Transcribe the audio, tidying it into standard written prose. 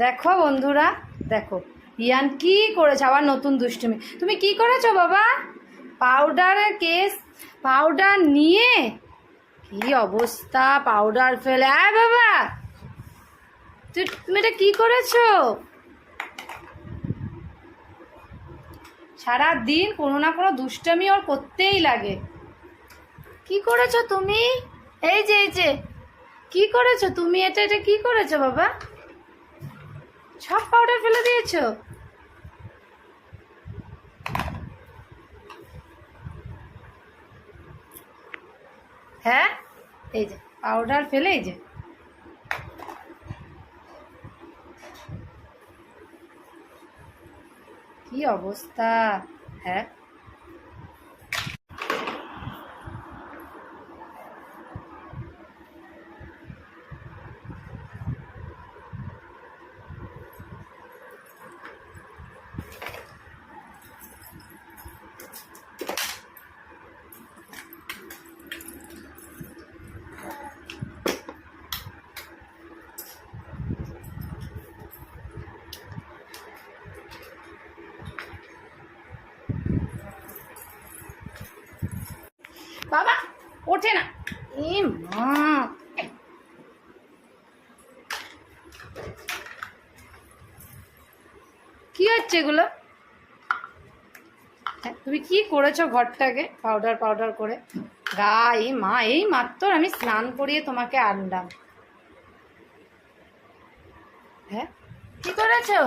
দেখো বন্ধুরা, দেখো ইয়ান কি করেছে, আবার নতুন দুষ্টুমি। তুমি কি করেছো বাবা? পাউডারের কেস, পাউডার নিয়ে কি অবস্থা, পাউডার ফেলে। আয় বাবা, তুমি এটা কি করেছো? সারা দিন কোনো না কোনো দুষ্টুমি ওর করতেই লাগে। কি করেছো তুমি? এই যে কি করেছো তুমি? এটা কি করেছো বাবা? সব পাউডার ফেলে দিয়েছো? হ্যাঁ, এই যে পাউডার ফেলে, এই যে কি অবস্থা। হ্যাঁ, বাবা ওঠে না। এ মা, কি হচ্ছে এগুলো? তুমি কি করেছো ঘরটাকে পাউডার পাউডার করে? গা, এই মা, এই মাত্র আমি স্নান করিয়ে তোমাকে আনলাম। হ্যাঁ, কি করেছো?